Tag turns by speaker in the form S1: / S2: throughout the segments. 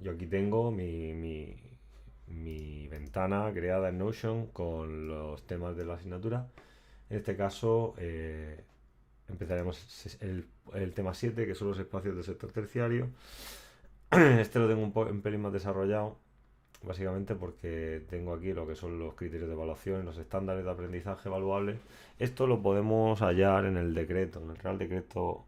S1: yo aquí tengo mi ventana creada en Notion con los temas de la asignatura. En este caso empezaremos el tema 7, que son los espacios del sector terciario. Este lo tengo un pelín más desarrollado, básicamente porque tengo aquí lo que son los criterios de evaluación y los estándares de aprendizaje evaluables. Esto lo podemos hallar en el decreto, en el Real Decreto.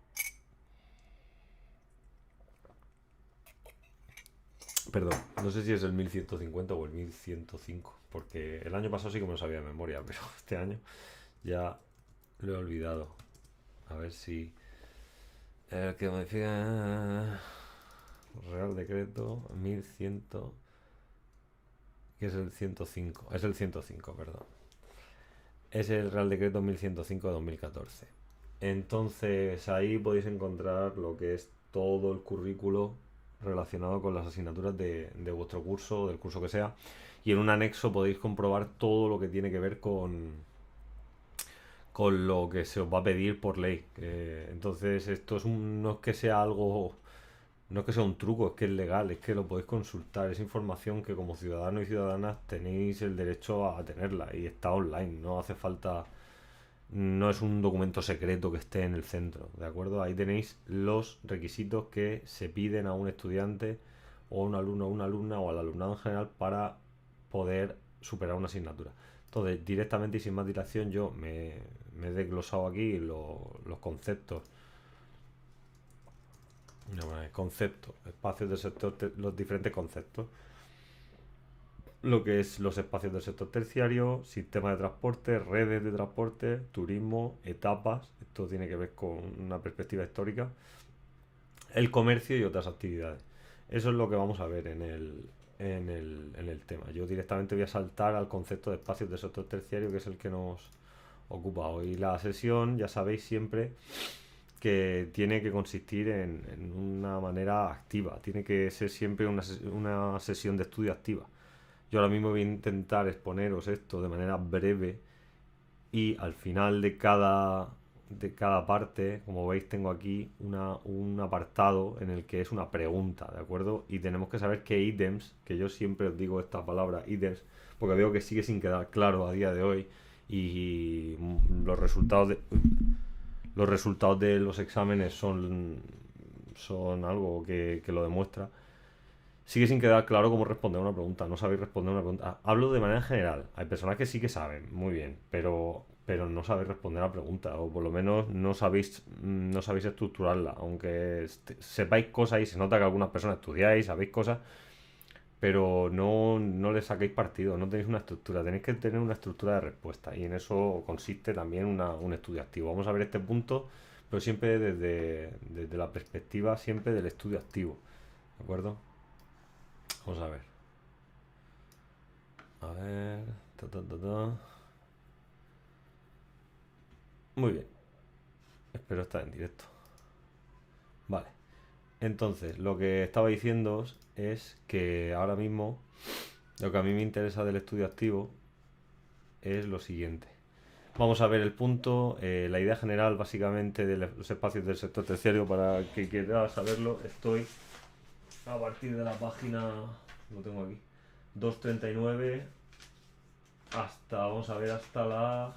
S1: Perdón, no sé si es el 1150 o el 1105, porque el año pasado sí que me lo sabía de memoria, pero este año ya lo he olvidado. A ver si... El que modifica... Real Decreto 1100... Que es el 105. Es el 105, perdón. Es el Real Decreto 1105 de 2014. Entonces ahí podéis encontrar lo que es todo el currículo relacionado con las asignaturas de vuestro curso o del curso que sea. Y en un anexo podéis comprobar todo lo que tiene que ver con lo que se os va a pedir por ley. Entonces esto no es que sea algo, no es que sea un truco, es que es legal, es que lo podéis consultar. Es información que como ciudadanos y ciudadanas tenéis el derecho a tenerla y está online, no hace falta, no es un documento secreto que esté en el centro, ¿de acuerdo? Ahí tenéis los requisitos que se piden a un estudiante o a un alumno o una alumna o al alumnado en general para poder superar una asignatura. Entonces, directamente y sin más dilación, yo me he desglosado aquí los conceptos. No, bueno, conceptos, espacios del sector, los diferentes conceptos. Lo que es los espacios del sector terciario, sistemas de transporte, redes de transporte, turismo, etapas. Esto tiene que ver con una perspectiva histórica. El comercio y otras actividades. Eso es lo que vamos a ver en el tema. Yo directamente voy a saltar al concepto de espacios del sector terciario, que es el que nos ocupa hoy. La sesión, ya sabéis siempre que tiene que consistir en una manera activa. Tiene que ser siempre una sesión de estudio activa. Yo ahora mismo voy a intentar exponeros esto de manera breve y al final de cada parte, como veis, tengo aquí un apartado en el que es una pregunta, ¿de acuerdo? Y tenemos que saber qué ítems, que yo siempre os digo esta palabra ítems, porque veo que sigue sin quedar claro a día de hoy y los resultados de los exámenes son algo que lo demuestra. Sigue sin quedar claro cómo responder a una pregunta. No sabéis responder a una pregunta. Hablo de manera general. Hay personas que sí que saben, muy bien, pero no sabéis responder a la pregunta. O por lo menos no sabéis estructurarla. Aunque sepáis cosas y se nota que algunas personas estudiáis, sabéis cosas, pero no le saquéis partido. No tenéis una estructura. Tenéis que tener una estructura de respuesta. Y en eso consiste también un estudio activo. Vamos a ver este punto, pero siempre desde la perspectiva siempre del estudio activo. ¿De acuerdo? Vamos a ver. A ver. Ta, ta, ta, ta. Muy bien. Espero estar en directo. Vale. Entonces, lo que estaba diciendo es que ahora mismo lo que a mí me interesa del estudio activo es lo siguiente. Vamos a ver el punto, la idea general básicamente de los espacios del sector terciario. Para que quiera saberlo, estoy a partir de la página, lo tengo aquí, 239 vamos a ver, hasta la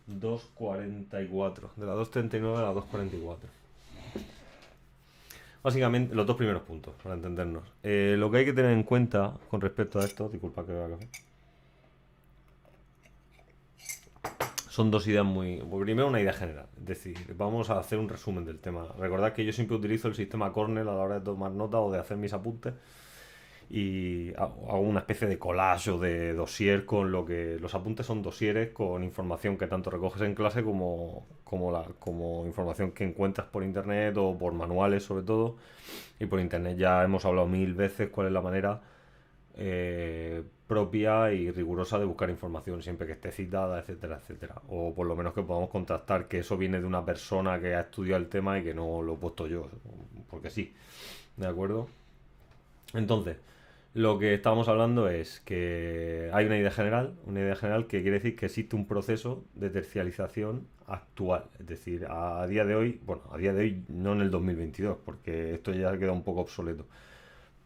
S1: 244. De la 239 a la 244. Básicamente, los dos primeros puntos, para entendernos. Lo que hay que tener en cuenta con respecto a esto, disculpa que beba café, son dos ideas muy... Pues primero, una idea general. Es decir, vamos a hacer un resumen del tema. Recordad que yo siempre utilizo el sistema Cornell a la hora de tomar nota o de hacer mis apuntes. Y hago una especie de collage o de dossier con lo que... Los apuntes son dosieres con información que tanto recoges en clase como información que encuentras por internet o por manuales sobre todo. Y por internet ya hemos hablado mil veces cuál es la manera propia y rigurosa de buscar información siempre que esté citada, etcétera, etcétera. O por lo menos que podamos contrastar que eso viene de una persona que ha estudiado el tema y que no lo he puesto yo, porque sí, ¿de acuerdo? Entonces, lo que estábamos hablando es que hay una idea general que quiere decir que existe un proceso de tercialización actual. Es decir, a día de hoy, bueno, a día de hoy no en el 2022, porque esto ya queda un poco obsoleto,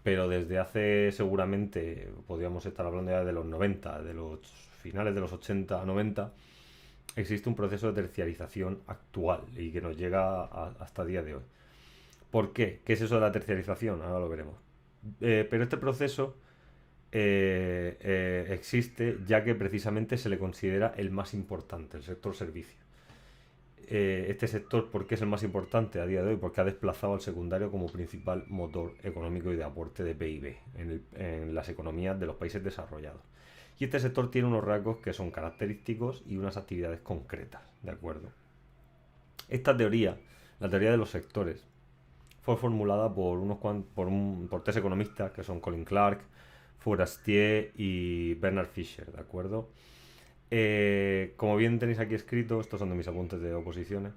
S1: pero desde hace seguramente, podríamos estar hablando ya de los 90, de los finales de los 80 a 90, existe un proceso de terciarización actual y que nos llega hasta el día de hoy. ¿Por qué? ¿Qué es eso de la terciarización? Ahora lo veremos. Pero este proceso existe ya que precisamente se le considera el más importante, el sector servicio. Este sector, ¿por qué es el más importante a día de hoy? Porque ha desplazado al secundario como principal motor económico y de aporte de PIB en las economías de los países desarrollados. Y este sector tiene unos rasgos que son característicos y unas actividades concretas, ¿de acuerdo? Esta teoría, la teoría de los sectores, fue formulada por tres economistas que son Colin Clark, Fourastier y Bernard Fisher, ¿de acuerdo? Como bien tenéis aquí escrito, estos son de mis apuntes de oposiciones,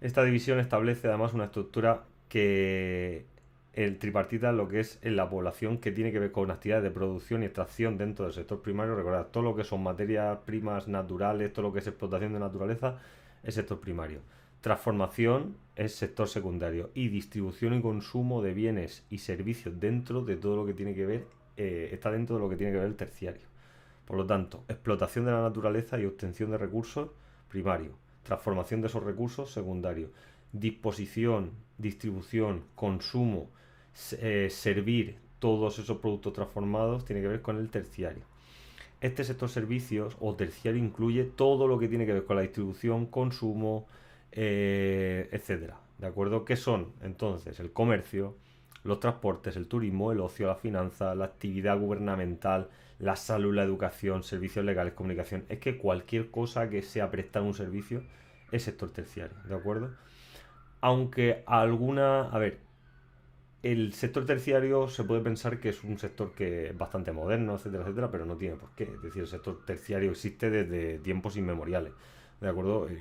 S1: esta división establece además una estructura que el tripartita, lo que es en la población, que tiene que ver con actividades de producción y extracción dentro del sector primario. Recordad, todo lo que son materias primas naturales, todo lo que es explotación de naturaleza, es sector primario. Transformación es sector secundario. Y distribución y consumo de bienes y servicios dentro de todo lo que tiene que ver, está dentro de lo que tiene que ver el terciario. Por lo tanto, explotación de la naturaleza y obtención de recursos, primario. Transformación de esos recursos, secundario. Disposición, distribución, consumo, servir todos esos productos transformados, tiene que ver con el terciario. Este sector servicios o terciario incluye todo lo que tiene que ver con la distribución, consumo, etcétera. ¿De acuerdo? ¿Qué son entonces? El comercio, los transportes, el turismo, el ocio, la finanza, la actividad gubernamental, la salud, la educación, servicios legales, comunicación. Es que cualquier cosa que sea prestar un servicio es sector terciario, ¿de acuerdo? Aunque alguna... A ver, el sector terciario se puede pensar que es un sector que es bastante moderno, etcétera, etcétera, pero no tiene por qué. Es decir, el sector terciario existe desde tiempos inmemoriales. ¿De acuerdo? Y,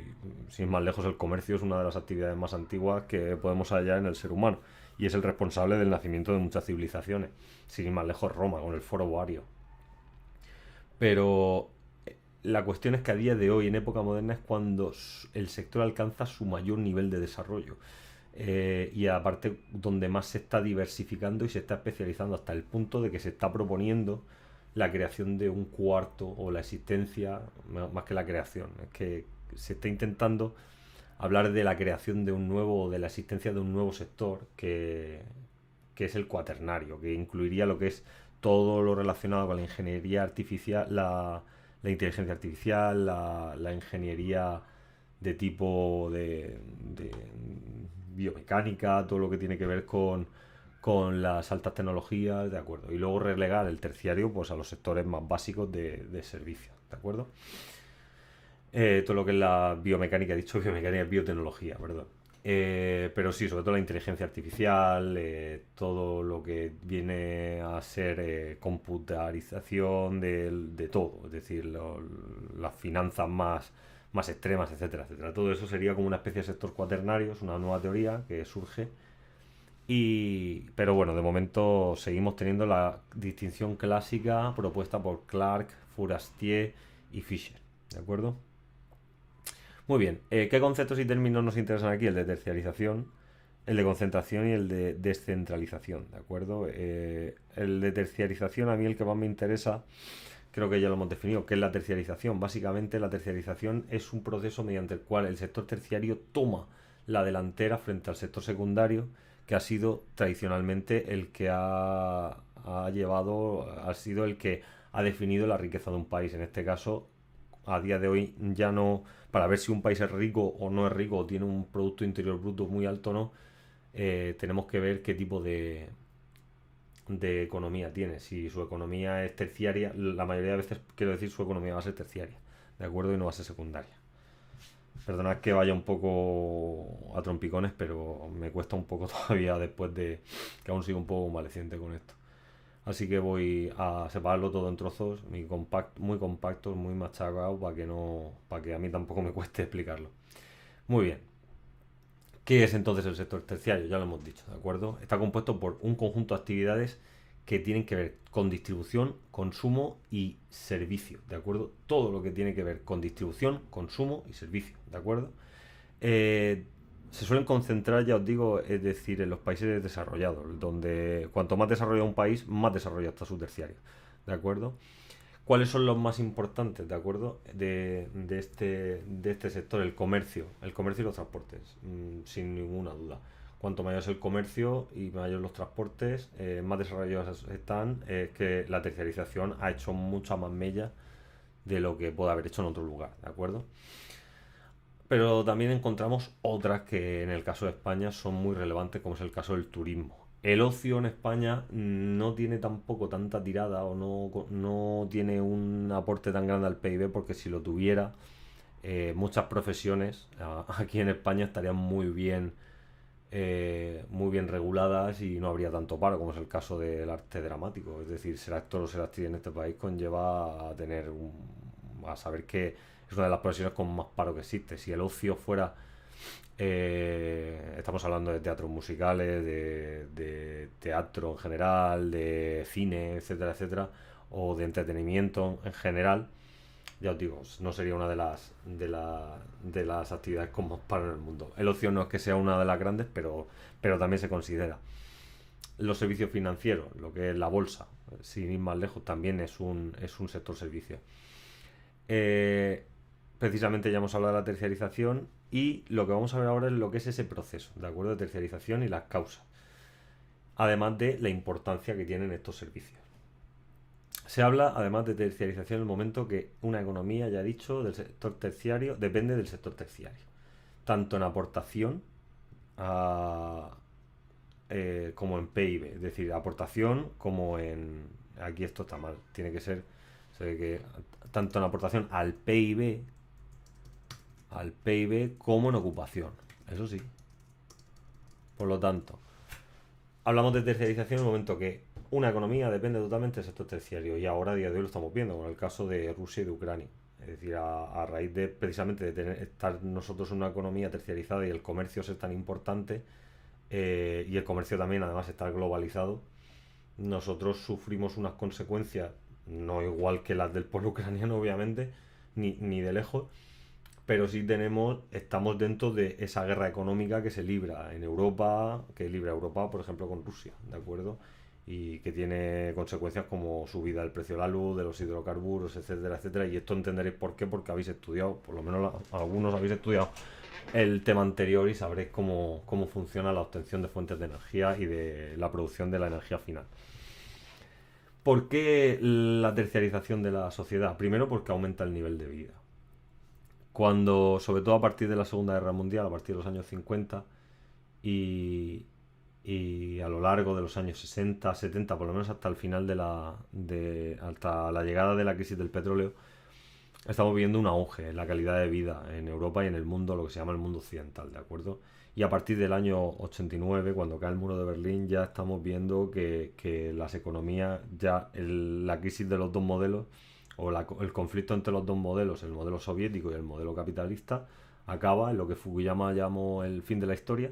S1: sin más lejos, el comercio es una de las actividades más antiguas que podemos hallar en el ser humano y es el responsable del nacimiento de muchas civilizaciones. Sin ir más lejos, Roma, con el foro Boario. Pero la cuestión es que a día de hoy, en época moderna, es cuando el sector alcanza su mayor nivel de desarrollo. Y aparte donde más se está diversificando y se está especializando hasta el punto de que se está proponiendo la creación de un cuarto o la existencia, más que la creación, es que se está intentando hablar de la creación de un nuevo, de la existencia de un nuevo sector que es el cuaternario, que incluiría lo que es todo lo relacionado con la ingeniería artificial, la inteligencia artificial, la ingeniería de tipo de biomecánica, todo lo que tiene que ver con las altas tecnologías, ¿de acuerdo? Y luego relegar el terciario pues a los sectores más básicos de servicios, ¿de acuerdo? Todo lo que es la biomecánica, he dicho biomecánica, biotecnología, perdón. Pero sí, sobre todo la inteligencia artificial, todo lo que viene a ser computarización de todo, es decir, las finanzas más extremas, etcétera, etcétera. Todo eso sería como una especie de sector cuaternario, es una nueva teoría que surge. Pero bueno, de momento seguimos teniendo la distinción clásica propuesta por Clark, Fourastier y Fisher, ¿de acuerdo? Muy bien, ¿qué conceptos y términos nos interesan aquí? El de terciarización, el de concentración y el de descentralización, ¿de acuerdo? El de terciarización, a mí el que más me interesa, creo que ya lo hemos definido, que es la terciarización. Básicamente la terciarización es un proceso mediante el cual el sector terciario toma la delantera frente al sector secundario, que ha sido tradicionalmente el que ha sido el que ha definido la riqueza de un país. En este caso, a día de hoy ya no, para ver si un país es rico o no es rico o tiene un Producto Interior Bruto muy alto o no, tenemos que ver qué tipo de economía tiene. Si su economía es terciaria, la mayoría de veces quiero decir su economía va a ser terciaria, ¿de acuerdo? Y no va a ser secundaria. Perdonad que vaya un poco a trompicones, pero me cuesta un poco todavía después de que aún sigo un poco convaleciente con esto. Así que voy a separarlo todo en trozos, muy compactos, muy machacados, para que a mí tampoco me cueste explicarlo. Muy bien. ¿Qué es entonces el sector terciario? Ya lo hemos dicho, ¿de acuerdo? Está compuesto por un conjunto de actividades que tienen que ver con distribución, consumo y servicio, ¿de acuerdo? Todo lo que tiene que ver con distribución, consumo y servicio, ¿de acuerdo? Eh, se suelen concentrar, ya os digo, es decir, en los países desarrollados, donde cuanto más desarrollado un país, más desarrollado está su terciario. ¿De acuerdo? ¿Cuáles son los más importantes, de acuerdo? De este sector, el comercio y los transportes, sin ninguna duda. Cuanto mayor es el comercio y mayor los transportes, más desarrollados están, es que la terciarización ha hecho mucha más mella de lo que puede haber hecho en otro lugar, ¿de acuerdo? Pero también encontramos otras que en el caso de España son muy relevantes, como es el caso del turismo. El ocio en España no tiene tampoco tanta tirada o no tiene un aporte tan grande al PIB, porque si lo tuviera, muchas profesiones aquí en España estarían muy bien reguladas y no habría tanto paro, como es el caso del arte dramático. Es decir, ser actor o ser actriz en este país conlleva a saber que es una de las profesiones con más paro que existe. Si el ocio fuera, estamos hablando de teatros musicales, de teatro en general, de cine, etcétera, etcétera, o de entretenimiento en general, ya os digo, no sería una de las actividades con más paro en el mundo. El ocio no es que sea una de las grandes, pero también se considera. Los servicios financieros, lo que es la bolsa, sin ir más lejos, también es un sector servicio. Eh, Precisamente ya hemos hablado de la terciarización y lo que vamos a ver ahora es lo que es ese proceso, ¿de acuerdo? De terciarización y las causas, además de la importancia que tienen estos servicios. Se habla además de terciarización en el momento que una economía, ya he dicho, del sector terciario depende del sector terciario, tanto en aportación a, como en PIB, es decir, aportación como en... Aquí esto está mal, tiene que ser, se ve que tanto en aportación al PIB como en ocupación, eso sí. Por lo tanto, hablamos de terciarización en el momento que una economía depende totalmente del sector terciario y ahora a día de hoy lo estamos viendo con el caso de Rusia y de Ucrania. Es decir, a raíz de precisamente estar nosotros en una economía terciarizada y el comercio ser tan importante, y el comercio también además estar globalizado, nosotros sufrimos unas consecuencias no igual que las del pueblo ucraniano, obviamente, ni de lejos, pero sí estamos dentro de esa guerra económica que se libra en Europa, que libra Europa, por ejemplo, con Rusia, ¿de acuerdo? Y que tiene consecuencias como subida del precio de la luz, de los hidrocarburos, etcétera, etcétera. Y esto entenderéis por qué, porque habéis estudiado, por lo menos algunos habéis estudiado el tema anterior y sabréis cómo funciona la obtención de fuentes de energía y de la producción de la energía final. ¿Por qué la terciarización de la sociedad? Primero porque aumenta el nivel de vida. Cuando, sobre todo a partir de la Segunda Guerra Mundial, a partir de los años 50 y, y a lo largo de los años 60, 70, por lo menos hasta el final hasta la llegada de la crisis del petróleo, estamos viendo un auge en la calidad de vida en Europa y en el mundo, lo que se llama el mundo occidental, ¿de acuerdo? Y a partir del año 89, cuando cae el muro de Berlín, ya estamos viendo que las economías, ya la crisis de los dos modelos, o el conflicto entre los dos modelos, el modelo soviético y el modelo capitalista, acaba en lo que Fukuyama llamó el fin de la historia.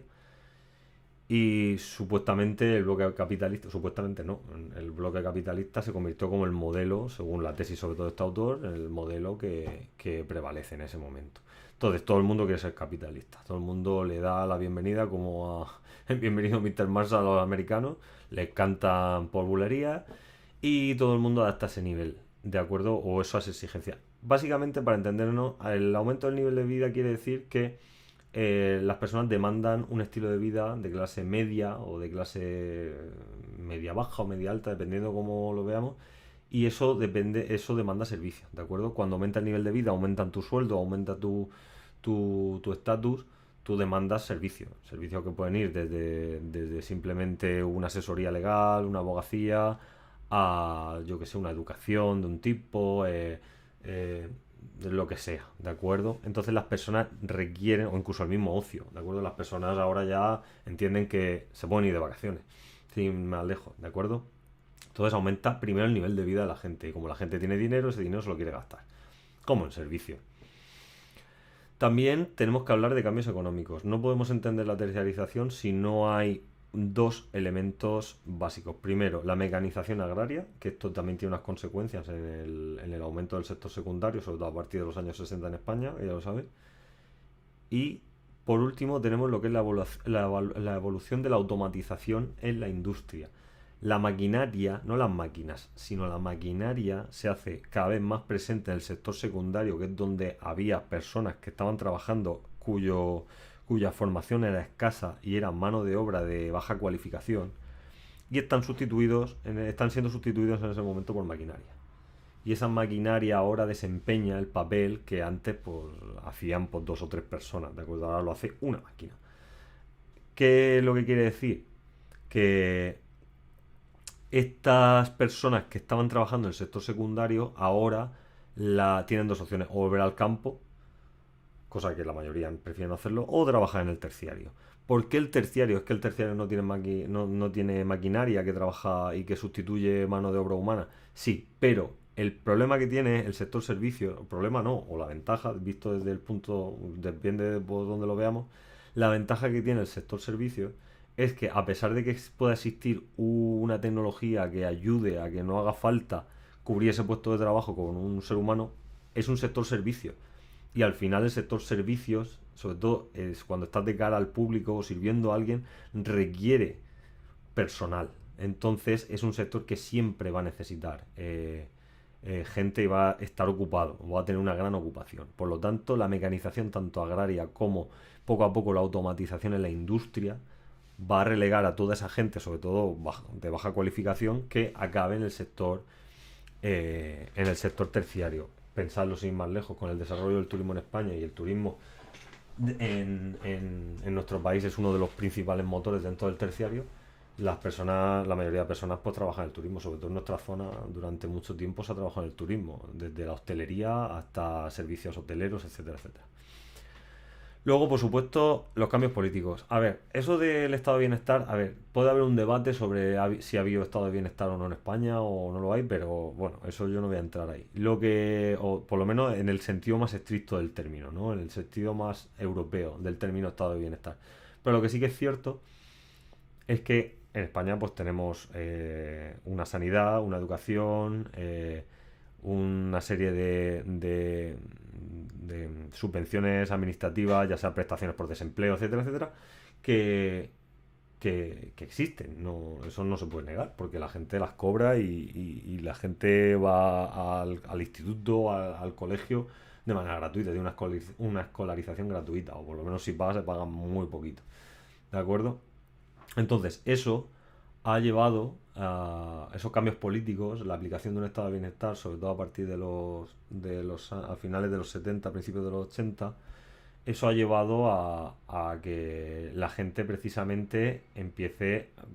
S1: Y supuestamente el bloque capitalista, supuestamente no, el bloque capitalista se convirtió como el modelo, según la tesis sobre todo de este autor, el modelo que prevalece en ese momento. Entonces todo el mundo quiere ser capitalista, todo el mundo le da la bienvenida como a el bienvenido Mr. Marshall a los americanos, les cantan por bulerías y todo el mundo adapta a ese nivel, ¿de acuerdo? O esas exigencias. Básicamente, para entendernos, el aumento del nivel de vida quiere decir que las personas demandan un estilo de vida de clase media o de clase media baja o media alta, dependiendo cómo lo veamos, y eso demanda servicios, ¿de acuerdo? Cuando aumenta el nivel de vida, aumentan tu sueldo, aumenta tu estatus, tú demandas servicios que pueden ir desde simplemente una asesoría legal, una abogacía, a, yo que sé, una educación de un tipo, de lo que sea, ¿de acuerdo? Entonces las personas requieren, o incluso el mismo ocio, ¿de acuerdo? Las personas ahora ya entienden que se pueden ir de vacaciones, sin más lejos, ¿de acuerdo? Entonces aumenta primero el nivel de vida de la gente, y como la gente tiene dinero, ese dinero se lo quiere gastar, como en servicio. También tenemos que hablar de cambios económicos. No podemos entender la terciarización si no hay dos elementos básicos. Primero, la mecanización agraria, que esto también tiene unas consecuencias en el aumento del sector secundario, sobre todo a partir de los años 60 en España, ya lo sabéis. Y Por último, tenemos lo que es la evolución de la automatización en la industria. La maquinaria, no las máquinas, sino la maquinaria se hace cada vez más presente en el sector secundario, que es donde había personas que estaban trabajando cuya formación era escasa y era mano de obra de baja cualificación, y están siendo sustituidos en ese momento por maquinaria. Y esa maquinaria ahora desempeña el papel que antes pues hacían pues, dos o tres personas, ¿de acuerdo? Ahora lo hace una máquina. ¿Qué es lo que quiere decir? Que estas personas que estaban trabajando en el sector secundario ahora tienen dos opciones: o volver al campo, cosa que la mayoría prefieren hacerlo, o trabajar en el terciario. ¿Por qué el terciario? Es que el terciario no tiene maquinaria que trabaja y que sustituye mano de obra humana. Sí, pero el problema que tiene el sector servicio, el problema no, o la ventaja, visto desde el punto, depende de por donde lo veamos, la ventaja que tiene el sector servicio es que, a pesar de que pueda existir una tecnología que ayude a que no haga falta cubrir ese puesto de trabajo con un ser humano, es un sector servicio. Y al final el sector servicios, sobre todo es cuando estás de cara al público o sirviendo a alguien, requiere personal. Entonces es un sector que siempre va a necesitar gente y va a estar ocupado, va a tener una gran ocupación. Por lo tanto, la mecanización tanto agraria como poco a poco la automatización en la industria va a relegar a toda esa gente, sobre todo de baja cualificación, que acabe en el sector terciario. Pensarlo sin más lejos, con el desarrollo del turismo en España, y el turismo en nuestro país es uno de los principales motores dentro del terciario. La mayoría de personas pues trabajan en el turismo, sobre todo en nuestra zona durante mucho tiempo se ha trabajado en el turismo, desde la hostelería hasta servicios hoteleros, etcétera, etcétera. Luego, por supuesto, los cambios políticos. A ver, eso del estado de bienestar, a ver, puede haber un debate sobre si ha habido estado de bienestar o no en España o no lo hay, pero bueno, eso yo no voy a entrar ahí. O por lo menos en el sentido más estricto del término, ¿no? En el sentido más europeo del término estado de bienestar. Pero lo que sí que es cierto es que en España pues tenemos una sanidad, una educación, una serie de subvenciones administrativas, ya sea prestaciones por desempleo, etcétera, etcétera, que, que existen. No, eso no se puede negar, porque la gente las cobra y la gente va al instituto, al colegio de manera gratuita, tiene una escolarización gratuita, o por lo menos si paga, se paga muy poquito. ¿De acuerdo? Entonces, eso ha llevado a esos cambios políticos, la aplicación de un estado de bienestar, sobre todo a partir a finales de los 70, principios de los 80. Eso ha llevado a que la gente precisamente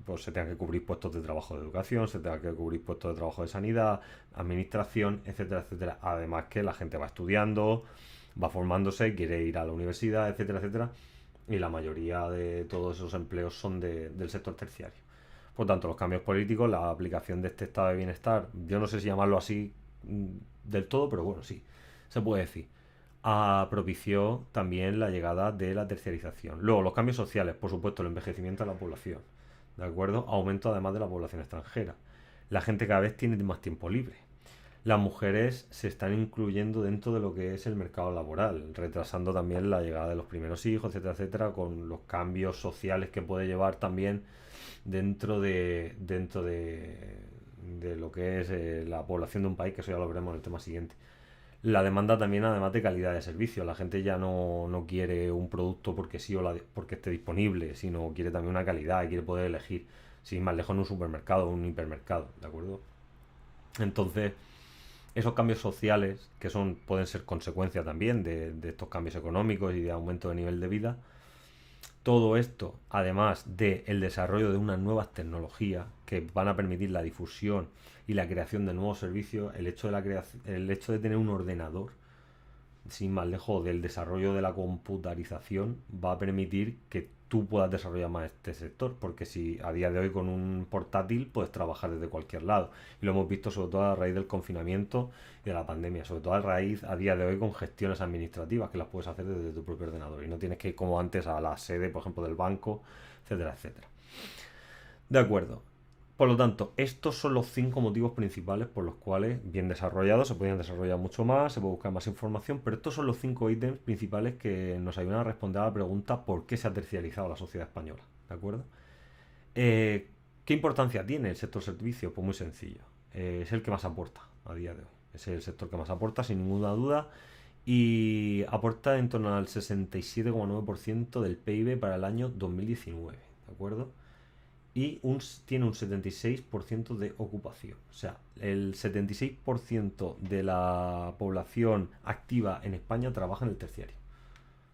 S1: pues se tenga que cubrir puestos de trabajo de educación, se tenga que cubrir puestos de trabajo de sanidad, administración, etcétera, etcétera. Además que la gente va estudiando, va formándose, quiere ir a la universidad, etcétera, etcétera. Y la mayoría de todos esos empleos son del sector terciario. Por tanto, los cambios políticos, la aplicación de este estado de bienestar, yo no sé si llamarlo así del todo, pero bueno, sí, se puede decir, propició también la llegada de la terciarización. Luego, los cambios sociales, por supuesto, el envejecimiento de la población, ¿de acuerdo? Aumento además de la población extranjera. La gente cada vez tiene más tiempo libre. Las mujeres se están incluyendo dentro de lo que es el mercado laboral, retrasando también la llegada de los primeros hijos, etcétera, etcétera, con los cambios sociales que puede llevar también dentro de lo que es la población de un país, que eso ya lo veremos en el tema siguiente. La demanda también, además de calidad de servicio. La gente ya no quiere un producto porque sí porque esté disponible, sino quiere también una calidad y quiere poder elegir, sin más lejos, en un supermercado o un hipermercado, ¿de acuerdo? Entonces, esos cambios sociales, que pueden ser consecuencia también de estos cambios económicos y de aumento de nivel de vida, todo esto, además del desarrollo de unas nuevas tecnologías que van a permitir la difusión y la creación de nuevos servicios, el hecho de tener un ordenador, sin más lejos del desarrollo de la computarización, va a permitir que tú puedas desarrollar más este sector, porque si a día de hoy con un portátil puedes trabajar desde cualquier lado, y lo hemos visto sobre todo a raíz del confinamiento y de la pandemia, sobre todo a raíz a día de hoy con gestiones administrativas que las puedes hacer desde tu propio ordenador y no tienes que ir como antes a la sede, por ejemplo, del banco, etcétera, etcétera. De acuerdo. Por lo tanto, estos son los 5 motivos principales por los cuales, bien desarrollados, se podrían desarrollar mucho más, se puede buscar más información, pero estos son los 5 ítems principales que nos ayudan a responder a la pregunta ¿por qué se ha terciarizado la sociedad española? ¿De acuerdo? ¿Qué importancia tiene el sector servicios? Pues muy sencillo. Es el que más aporta a día de hoy. Es el sector que más aporta, sin ninguna duda, y aporta en torno al 67,9% del PIB para el año 2019. ¿De acuerdo? Y tiene un 76% de ocupación. O sea, el 76% de la población activa en España trabaja en el terciario.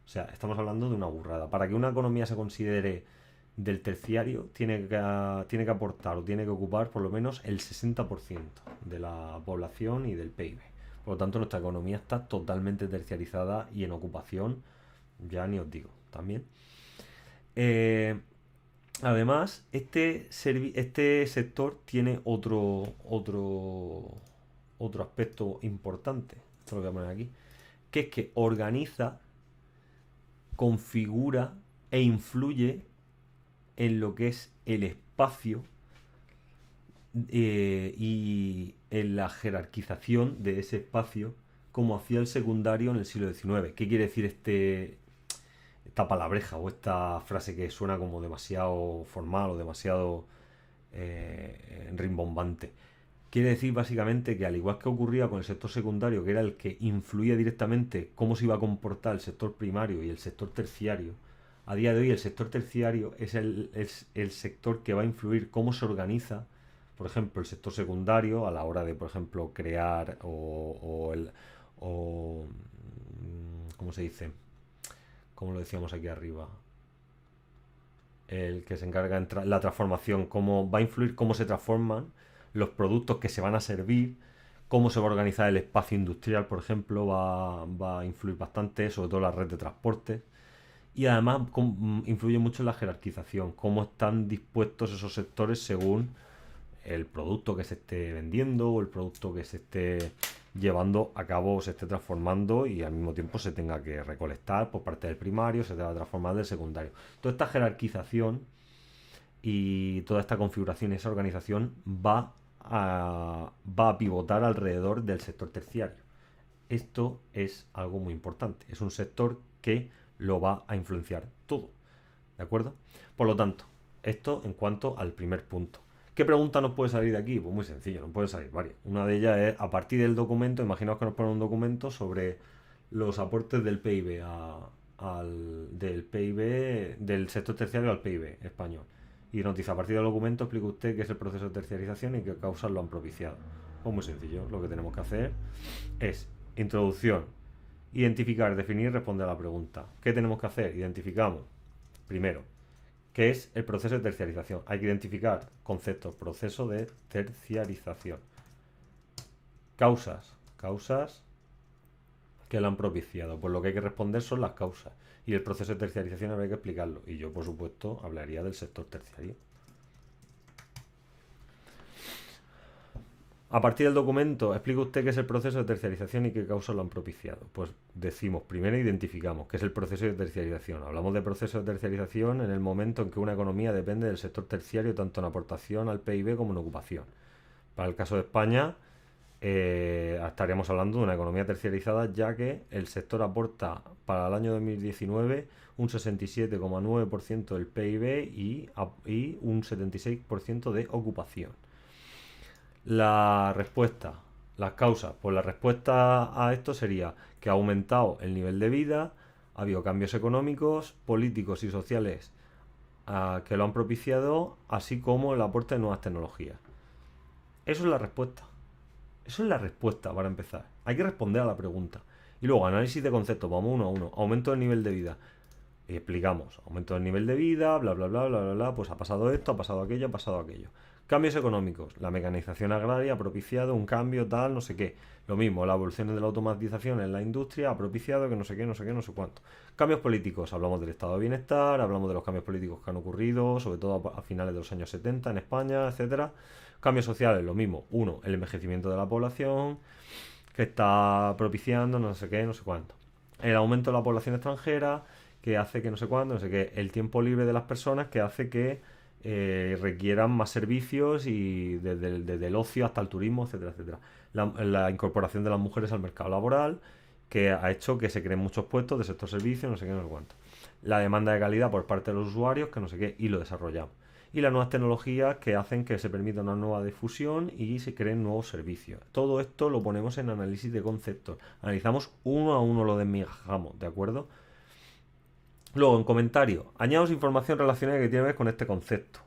S1: O sea, estamos hablando de una burrada. Para que una economía se considere del terciario, tiene que aportar o tiene que ocupar por lo menos el 60% de la población y del PIB. Por lo tanto, nuestra economía está totalmente terciarizada y en ocupación, ya ni os digo, también. Eh, Además, este sector tiene otro aspecto importante, esto lo voy a poner aquí, que es que organiza, configura e influye en lo que es el espacio y en la jerarquización de ese espacio como hacía el secundario en el siglo XIX. ¿Qué quiere decir esta palabreja o esta frase que suena como demasiado formal o demasiado rimbombante? Quiere decir básicamente que al igual que ocurría con el sector secundario, que era el que influía directamente cómo se iba a comportar el sector primario y el sector terciario, a día de hoy el sector terciario es el sector que va a influir cómo se organiza, por ejemplo, el sector secundario a la hora de, por ejemplo, crear ¿cómo se dice? Como lo decíamos aquí arriba, el que se encarga de la transformación, cómo va a influir cómo se transforman los productos que se van a servir, cómo se va a organizar el espacio industrial, por ejemplo, va a influir bastante, sobre todo la red de transporte. Y además influye mucho en la jerarquización, cómo están dispuestos esos sectores según el producto que se esté vendiendo o el producto que se esté llevando a cabo, se esté transformando y al mismo tiempo se tenga que recolectar por parte del primario, se tenga que transformar del secundario. Toda esta jerarquización y toda esta configuración y esa organización va a pivotar alrededor del sector terciario. Esto es algo muy importante. Es un sector que lo va a influenciar todo. ¿De acuerdo? Por lo tanto, esto en cuanto al primer punto. ¿Qué pregunta nos puede salir de aquí? Pues muy sencillo, nos pueden salir varias. Una de ellas es, a partir del documento, imaginaos que nos ponen un documento sobre los aportes del PIB del PIB del sector terciario al PIB español. Y nos dice, a partir del documento explica usted qué es el proceso de terciarización y qué causas lo han propiciado. Pues muy sencillo, lo que tenemos que hacer es introducción, identificar, definir y responder a la pregunta. ¿Qué tenemos que hacer? Identificamos, primero, ¿qué es el proceso de terciarización? Hay que identificar conceptos, proceso de terciarización. Causas que lo han propiciado. Pues lo que hay que responder son las causas. Y el proceso de terciarización habrá que explicarlo. Y yo, por supuesto, hablaría del sector terciario. A partir del documento, explica usted qué es el proceso de terciarización y qué causas lo han propiciado. Pues decimos, primero identificamos qué es el proceso de terciarización. Hablamos de proceso de terciarización en el momento en que una economía depende del sector terciario tanto en aportación al PIB como en ocupación. Para el caso de España, estaríamos hablando de una economía terciarizada, ya que el sector aporta para el año 2019 un 67,9% del PIB y un 76% de ocupación. La respuesta, las causas, pues la respuesta a esto sería que ha aumentado el nivel de vida, ha habido cambios económicos, políticos y sociales que lo han propiciado, así como el aporte de nuevas tecnologías. Eso es la respuesta. Eso es la respuesta para empezar. Hay que responder a la pregunta. Y luego, análisis de conceptos, vamos uno a uno. Aumento del nivel de vida. Y explicamos, aumento del nivel de vida, bla, bla, bla, bla, bla, bla, pues ha pasado esto, ha pasado aquello, ha pasado aquello. Cambios económicos. La mecanización agraria ha propiciado un cambio tal, no sé qué. Lo mismo, la evolución de la automatización en la industria ha propiciado que no sé qué, no sé qué, no sé cuánto. Cambios políticos. Hablamos del estado de bienestar, hablamos de los cambios políticos que han ocurrido, sobre todo a finales de los años 70 en España, etcétera. Cambios sociales, lo mismo. Uno, el envejecimiento de la población, que está propiciando no sé qué, no sé cuánto. El aumento de la población extranjera, que hace que no sé cuándo, no sé qué. El tiempo libre de las personas, que hace que requieran más servicios y desde el ocio hasta el turismo, etcétera, etcétera. La incorporación de las mujeres al mercado laboral, que ha hecho que se creen muchos puestos de sector servicio, no sé qué, no sé cuánto. La demanda de calidad por parte de los usuarios, que no sé qué, y lo desarrollamos. Y las nuevas tecnologías que hacen que se permita una nueva difusión y se creen nuevos servicios. Todo esto lo ponemos en análisis de conceptos. Analizamos uno a uno, lo desmigajamos, ¿de acuerdo? Luego, en comentarios, añadamos información relacionada que tiene que ver con este concepto.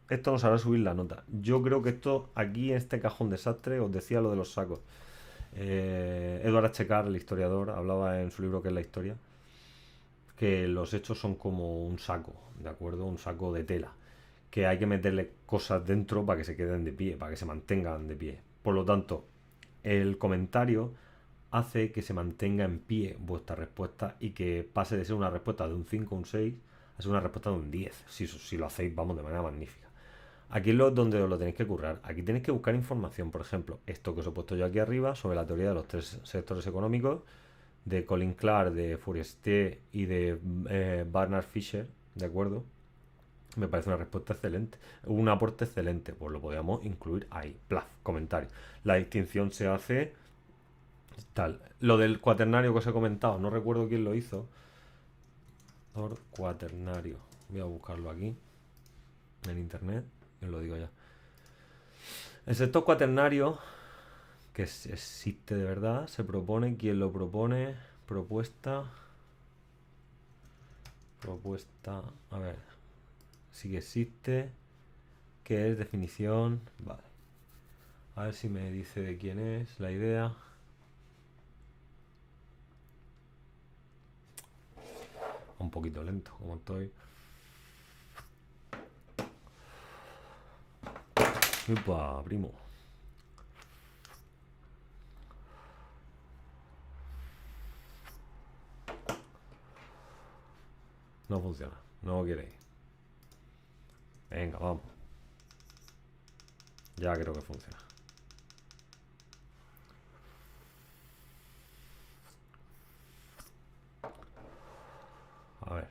S1: Esto nos hará subir la nota. Yo creo que esto, aquí en este cajón desastre, os decía lo de los sacos. Edward H. el historiador, hablaba en su libro que es la historia, que los hechos son como un saco, ¿de acuerdo? Un saco de tela, que hay que meterle cosas dentro para que se queden de pie, para que se mantengan de pie. Por lo tanto, el comentario hace que se mantenga en pie vuestra respuesta y que pase de ser una respuesta de un 5 o un 6 a ser una respuesta de un 10, si lo hacéis, vamos, de manera magnífica. Aquí es donde os lo tenéis que currar. Aquí tenéis que buscar información, por ejemplo, esto que os he puesto yo aquí arriba sobre la teoría de los tres sectores económicos de Colin Clark, de Forestier y de Bernard Fisher, ¿de acuerdo? Me parece una respuesta excelente, un aporte excelente, pues lo podríamos incluir ahí. Plaf, comentario. La distinción se hace tal. Lo del cuaternario que os he comentado, no recuerdo quién lo hizo. Cuaternario. Voy a buscarlo aquí en internet, os lo digo ya. El sector cuaternario, que existe de verdad, se propone. ¿Quién lo propone? Propuesta. A ver. Sí que existe. ¿Qué es? Definición. Vale. A ver si me dice de quién es la idea. Un poquito lento, como estoy. Upa, primo. No funciona. No queréis. Venga, vamos. Ya creo que funciona. A ver.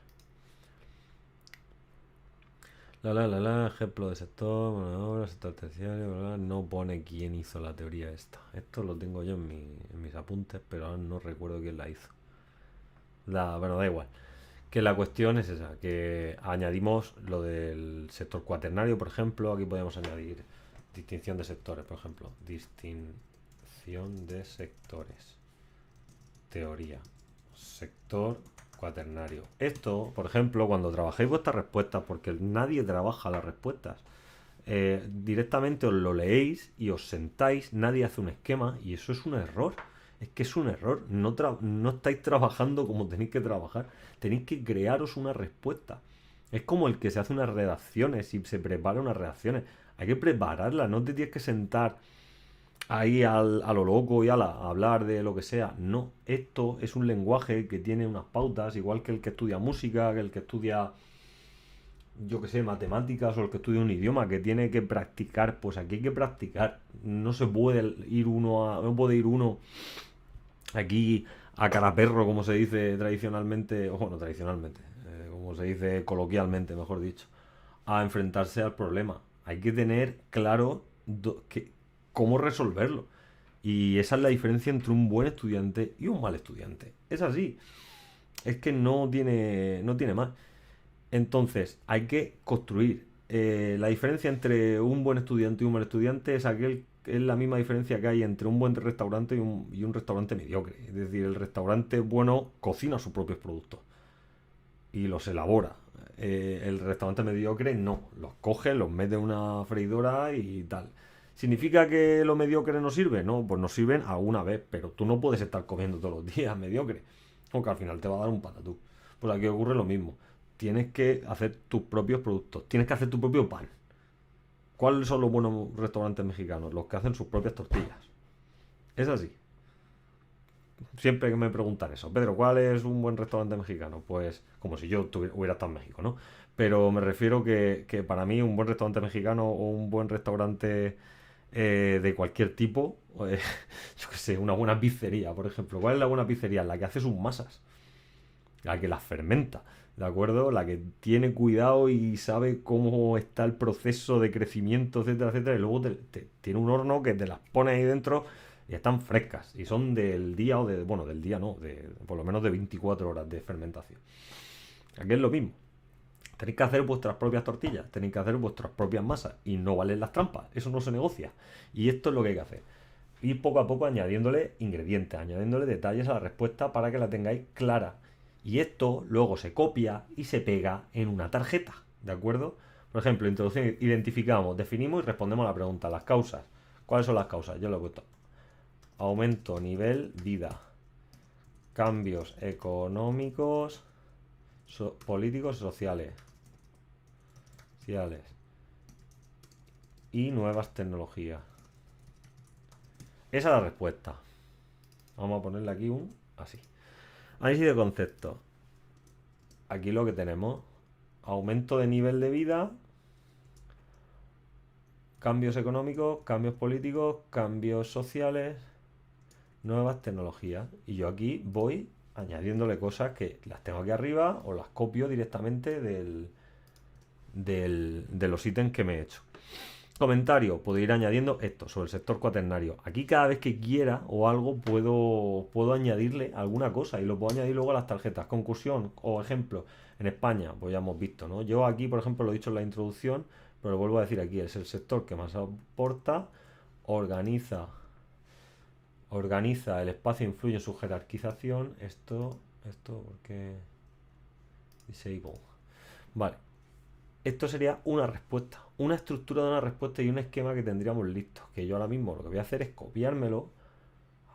S1: Ejemplo de sector, mano de obra, sector terciario, no pone quién hizo la teoría esta. Esto lo tengo yo en mis apuntes, pero ahora no recuerdo quién la hizo. Bueno, da igual. Que la cuestión es esa, que añadimos lo del sector cuaternario, por ejemplo. Aquí podemos añadir distinción de sectores, por ejemplo. Distinción de sectores. Teoría. Sector cuaternario. Esto, por ejemplo, cuando trabajéis vuestras respuestas, porque nadie trabaja las respuestas, directamente os lo leéis y os sentáis, nadie hace un esquema y eso es un error. Es que es un error. No estáis trabajando como tenéis que trabajar. Tenéis que crearos una respuesta. Es como el que se hace unas redacciones y se prepara unas redacciones. Hay que prepararlas, no te tienes que sentar ahí a lo loco y a hablar de lo que sea. No, esto es un lenguaje que tiene unas pautas, igual que el que estudia música, que el que estudia, yo que sé, matemáticas o el que estudia un idioma, que tiene que practicar. Pues aquí hay que practicar. No se puede no puede ir uno aquí a cara perro, como se dice tradicionalmente, o bueno, tradicionalmente, como se dice coloquialmente, mejor dicho, a enfrentarse al problema. Hay que tener claro cómo resolverlo. Y esa es la diferencia entre un buen estudiante y un mal estudiante. Es así. Es que no tiene más. Entonces, hay que construir. La diferencia entre un buen estudiante y un mal estudiante es la misma diferencia que hay entre un buen restaurante y un restaurante mediocre. Es decir, el restaurante bueno cocina sus propios productos y los elabora. El restaurante mediocre no, los coge, los mete en una freidora y tal. ¿Significa que lo mediocre no sirve? No, pues no sirven alguna vez, pero tú no puedes estar comiendo todos los días mediocre, porque al final te va a dar un patatú. Pues aquí ocurre lo mismo. Tienes que hacer tus propios productos, tienes que hacer tu propio pan. ¿Cuáles son los buenos restaurantes mexicanos? Los que hacen sus propias tortillas. Es así. Siempre que me preguntan eso, Pedro, ¿cuál es un buen restaurante mexicano? Pues como si yo hubiera estado en México, ¿no? Pero me refiero que para mí un buen restaurante mexicano o un buen restaurante de cualquier tipo, yo qué sé, una buena pizzería, por ejemplo. ¿Cuál es la buena pizzería? La que hace sus masas, la que las fermenta. ¿de acuerdo? La que tiene cuidado y sabe cómo está el proceso de crecimiento, etcétera, etcétera, y luego tiene un horno que te las pone ahí dentro y están frescas, y son del día bueno, del día no, por lo menos de 24 horas de fermentación. Aquí es lo mismo. Tenéis que hacer vuestras propias tortillas, tenéis que hacer vuestras propias masas y no valen las trampas, eso no se negocia. Y esto es lo que hay que hacer. Ir poco a poco añadiéndole ingredientes, añadiéndole detalles a la respuesta para que la tengáis clara. Y esto luego se copia y se pega en una tarjeta, ¿de acuerdo? Por ejemplo, introducción, identificamos, definimos y respondemos a la pregunta, las causas. ¿Cuáles son las causas? Yo lo he puesto. Aumento, nivel, vida. Cambios económicos, políticos y sociales. Y nuevas tecnologías. Esa es la respuesta. Vamos a ponerle aquí un así. Análisis de conceptos. Aquí lo que tenemos. Aumento de nivel de vida. Cambios económicos, cambios políticos, cambios sociales, nuevas tecnologías. Y yo aquí voy añadiéndole cosas que las tengo aquí arriba o las copio directamente de los ítems que me he hecho. Comentario, puedo ir añadiendo esto sobre el sector cuaternario. Aquí cada vez que quiera o algo puedo añadirle alguna cosa y lo puedo añadir luego a las tarjetas. Conclusión o ejemplo, en España, pues ya hemos visto, ¿no? Yo aquí, por ejemplo, lo he dicho en la introducción, pero lo vuelvo a decir aquí, es el sector que más aporta, organiza el espacio, influye en su jerarquización. Esto, porque disable. Vale. Esto sería una respuesta, una estructura de una respuesta y un esquema que tendríamos listo. Que yo ahora mismo lo que voy a hacer es copiármelo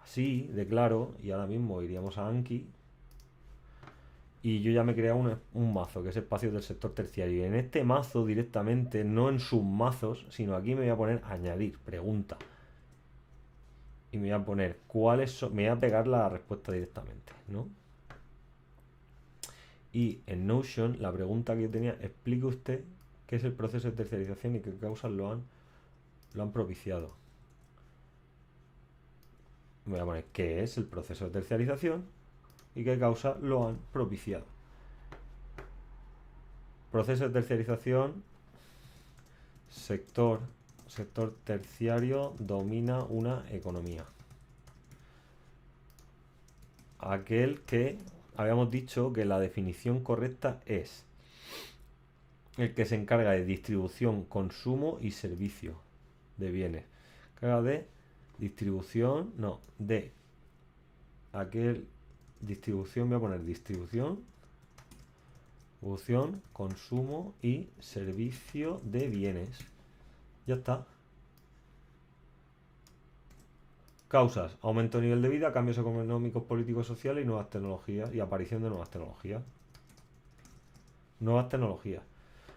S1: así, de claro, y ahora mismo iríamos a Anki y yo ya me he creado un mazo que es espacio del sector terciario. Y en este mazo directamente, no en submazos, sino aquí me voy a poner añadir, pregunta. Y me voy a poner cuáles son, me voy a pegar la respuesta directamente, ¿no? Y en Notion, la pregunta que yo tenía, explique usted qué es el proceso de terciarización y qué causas lo han propiciado. Me voy a poner qué es el proceso de terciarización y qué causas lo han propiciado. Proceso de terciarización, sector terciario domina una economía. Aquel que habíamos dicho que la definición correcta es el que se encarga de distribución, consumo y servicio de bienes. Encarga de distribución, no, de aquel distribución, voy a poner distribución, consumo y servicio de bienes. Ya está. Causas, aumento de nivel de vida, cambios económicos, políticos, sociales y nuevas tecnologías y aparición de nuevas tecnologías. Nuevas tecnologías.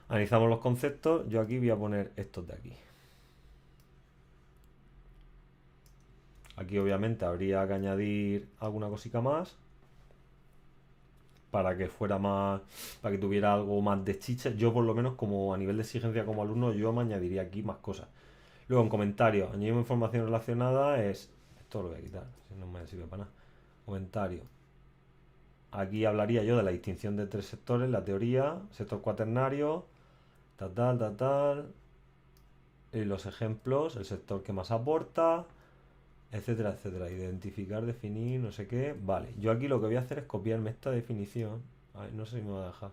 S1: Analizamos los conceptos, yo aquí voy a poner estos de aquí. Aquí obviamente habría que añadir alguna cosita más para que fuera más, para que tuviera algo más de chicha. Yo por lo menos como a nivel de exigencia como alumno yo me añadiría aquí más cosas. Luego en comentarios, añadimos información relacionada, esto lo voy a quitar, si no me sirve para nada. Comentario. Aquí hablaría yo de la distinción de 3 sectores, la teoría, sector cuaternario, tal. Y los ejemplos, el sector que más aporta, etcétera, etcétera. Identificar, definir, no sé qué. Vale, yo aquí lo que voy a hacer es copiarme esta definición. Ay, no sé si me va a dejar.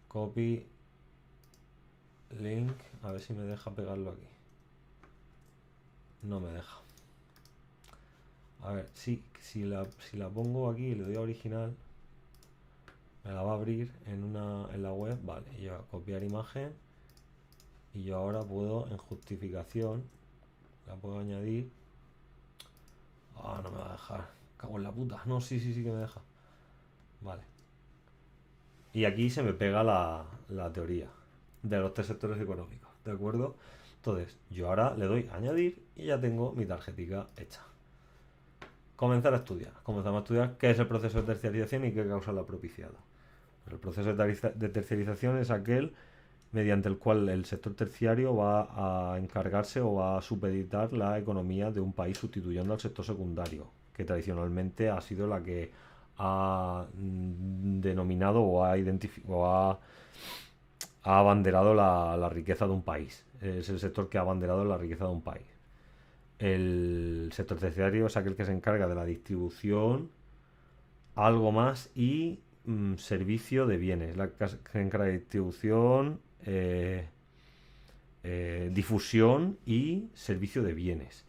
S1: Copy link, a ver si me deja pegarlo aquí. No me deja. A ver, sí, si la pongo aquí y le doy a original, me la va a abrir en la web. Vale, yo voy a copiar imagen y yo ahora puedo en justificación, la puedo añadir. Ah, no me va a dejar. Cago en la puta. No, sí que me deja. Vale. Y aquí se me pega la teoría de los 3 sectores económicos, ¿de acuerdo? Entonces, yo ahora le doy a añadir y ya tengo mi tarjetica hecha. Comenzar a estudiar. Comenzamos a estudiar qué es el proceso de terciarización y qué causa lo ha propiciado. Pues el proceso de terciarización es aquel mediante el cual el sector terciario va a encargarse o va a supeditar la economía de un país sustituyendo al sector secundario, que tradicionalmente ha sido la que denominado o ha abanderado la riqueza de un país. Es el sector que ha abanderado la riqueza de un país. El sector terciario es aquel que se encarga de la distribución, algo más, y servicio de bienes. La que se encarga de distribución, difusión y servicio de bienes.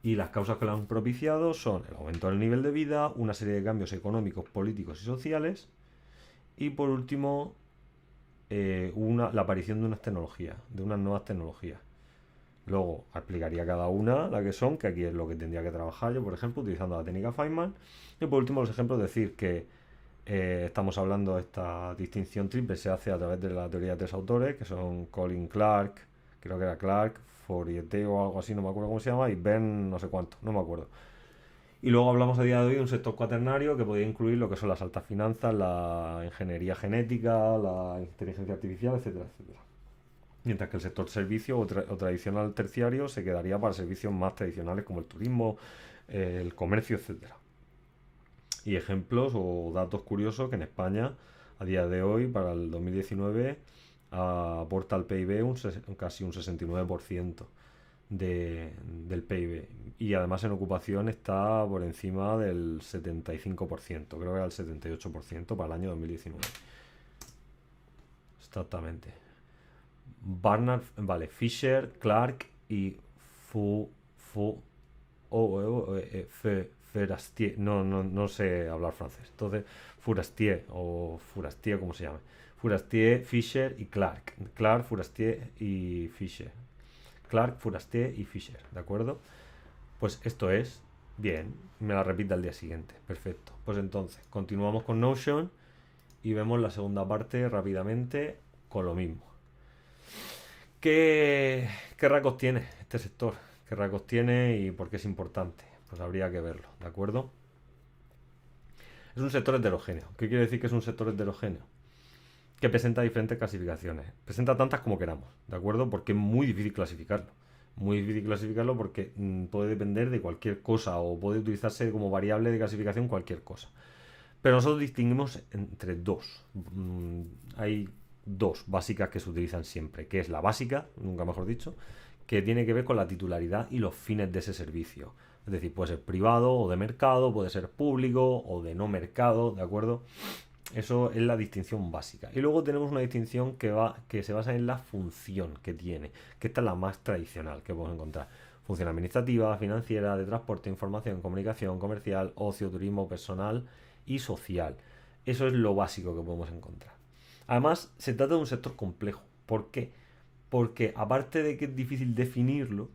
S1: Y las causas que lo han propiciado son el aumento del nivel de vida, una serie de cambios económicos, políticos y sociales, y por último, la aparición de unas nuevas tecnologías. Luego explicaría cada una la que son, que aquí es lo que tendría que trabajar yo, por ejemplo, utilizando la técnica Feynman. Y por último, los ejemplos, decir que estamos hablando de esta distinción triple, se hace a través de la teoría de tres autores, que son Colin Clark, creo que era Clark, Fourier o algo así, no me acuerdo cómo se llama, y Ben no sé cuánto, no me acuerdo. Y luego hablamos a día de hoy de un sector cuaternario que podría incluir lo que son las altas finanzas, la ingeniería genética, la inteligencia artificial, etcétera, etcétera. Mientras que el sector servicio o tradicional terciario se quedaría para servicios más tradicionales como el turismo, el comercio, etcétera. Y ejemplos o datos curiosos que en España, a día de hoy, para el 2019, aporta al PIB casi un 69% del PIB. Y además en ocupación está por encima del 75%, creo que era el 78% para el año 2019. Exactamente. Barnard, vale, Fisher, Clark y Ferastier. No sé hablar francés. Entonces, Fourastier, ¿cómo se llama? Fourastier, Fisher y Clark. Clark, Fourastier y Fisher. Clark, Fourastier y Fisher, ¿de acuerdo? Pues esto es. Bien, me la repite al día siguiente. Perfecto. Pues entonces, continuamos con Notion y vemos la segunda parte rápidamente con lo mismo. ¿Qué rasgos tiene este sector? ¿Qué rasgos tiene y por qué es importante? Pues habría que verlo, ¿de acuerdo? Es un sector heterogéneo. ¿Qué quiere decir que es un sector heterogéneo? Que presenta diferentes clasificaciones. Presenta tantas como queramos, ¿de acuerdo? Porque es muy difícil clasificarlo. Muy difícil clasificarlo porque puede depender de cualquier cosa o puede utilizarse como variable de clasificación cualquier cosa. Pero nosotros distinguimos entre dos. Hay dos básicas que se utilizan siempre, que es la básica, nunca mejor dicho, que tiene que ver con la titularidad y los fines de ese servicio. Es decir, puede ser privado o de mercado, puede ser público o de no mercado, ¿de acuerdo? Eso es la distinción básica. Y luego tenemos una distinción que se basa en la función que tiene, que esta es la más tradicional que podemos encontrar. Función administrativa, financiera, de transporte, información, comunicación, comercial, ocio, turismo, personal y social. Eso es lo básico que podemos encontrar. Además, se trata de un sector complejo. ¿Por qué? Porque aparte de que es difícil definirlo,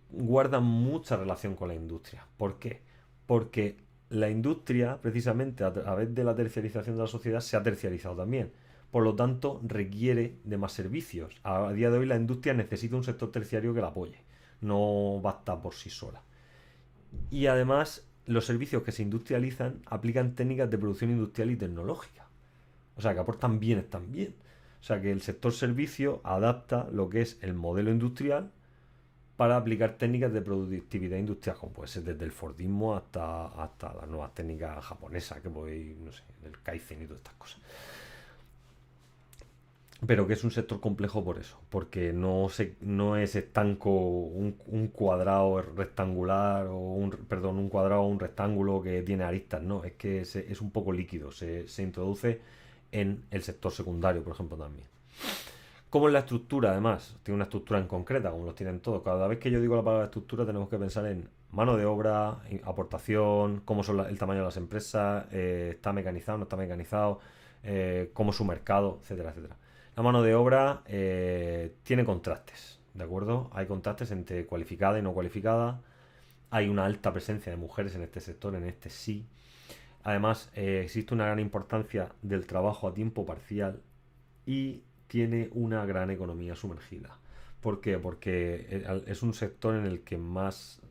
S1: guarda mucha relación con la industria. ¿Por qué? Porque la industria, precisamente a través de la terciarización de la sociedad, se ha terciarizado también. Por lo tanto, requiere de más servicios. A día de hoy la industria necesita un sector terciario que la apoye. No basta por sí sola. Y además, los servicios que se industrializan aplican técnicas de producción industrial y tecnológica. O sea, que aportan bienes también. O sea, que el sector servicio adapta lo que es el modelo industrial para aplicar técnicas de productividad industrial, como puede ser desde el Fordismo hasta las nuevas técnicas japonesas, que podéis, no sé, el Kaizen y todas estas cosas. Pero que es un sector complejo por eso, porque no es estanco un cuadrado rectangular perdón, un cuadrado o un rectángulo que tiene aristas, no, es que es un poco líquido, se introduce en el sector secundario, por ejemplo, también. ¿Cómo es la estructura, además? Tiene una estructura en concreta, como los tienen todos. Cada vez que yo digo la palabra estructura tenemos que pensar en mano de obra, aportación, cómo son el tamaño de las empresas, está mecanizado, no está mecanizado, cómo es su mercado, etcétera, etcétera. La mano de obra tiene contrastes, ¿de acuerdo? Hay contrastes entre cualificada y no cualificada. Hay una alta presencia de mujeres en este sector, en este sí. Además, existe una gran importancia del trabajo a tiempo parcial y tiene una gran economía sumergida. ¿Por qué? Porque es un sector en el que más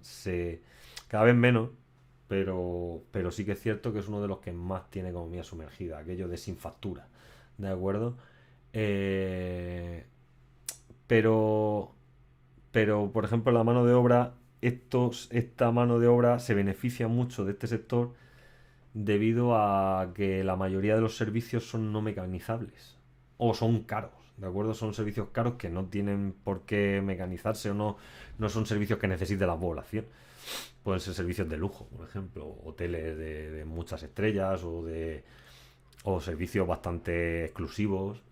S1: cada vez menos, pero sí que es cierto que es uno de los que más tiene economía sumergida, aquello de sin factura, ¿de acuerdo? Eh, pero, por ejemplo, la mano de obra, esta mano de obra se beneficia mucho de este sector debido a que la mayoría de los servicios son no mecanizables o son caros, ¿de acuerdo? Son servicios caros que no tienen por qué mecanizarse o no son servicios que necesite la población. Pueden ser servicios de lujo, por ejemplo, hoteles de muchas estrellas o servicios bastante exclusivos.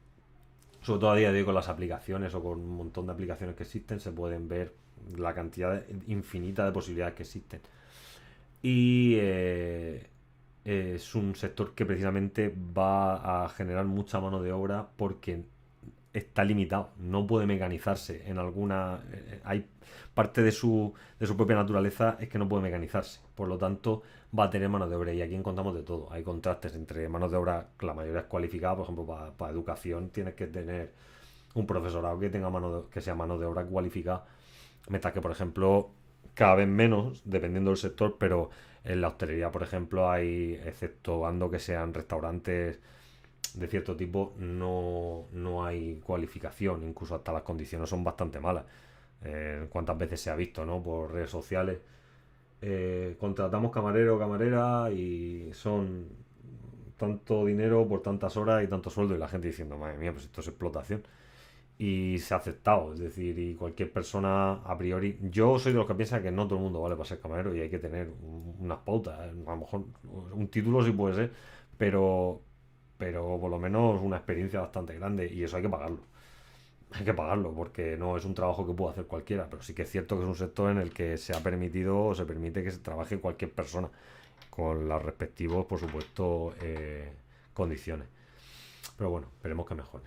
S1: Sobre todo a día de hoy con las aplicaciones o con un montón de aplicaciones que existen se pueden ver la cantidad infinita de posibilidades que existen. Y es un sector que precisamente va a generar mucha mano de obra porque está limitado, no puede mecanizarse en alguna... hay parte de su propia naturaleza es que no puede mecanizarse, por lo tanto va a tener mano de obra y aquí encontramos de todo. Hay contrastes entre manos de obra, la mayoría es cualificada, por ejemplo, para educación tienes que tener un profesorado que tenga que sea mano de obra cualificada, mientras que, por ejemplo, cada vez menos, dependiendo del sector, pero en la hostelería, por ejemplo, hay, exceptuando que sean restaurantes de cierto tipo, no hay cualificación, incluso hasta las condiciones son bastante malas. Cuántas veces se ha visto, ¿no? Por redes sociales. Contratamos camarero o camarera y son tanto dinero por tantas horas y tanto sueldo y la gente diciendo, madre mía, pues esto es explotación. Y se ha aceptado, es decir, y cualquier persona a priori, yo soy de los que piensan que no todo el mundo vale para ser camarero y hay que tener unas pautas, a lo mejor un título sí puede ser, pero, pero por lo menos una experiencia bastante grande y eso hay que pagarlo. Hay que pagarlo porque no es un trabajo que pueda hacer cualquiera, pero sí que es cierto que es un sector en el que se ha permitido o se permite que se trabaje cualquier persona con los respectivos, por supuesto, condiciones. Pero bueno, esperemos que mejore.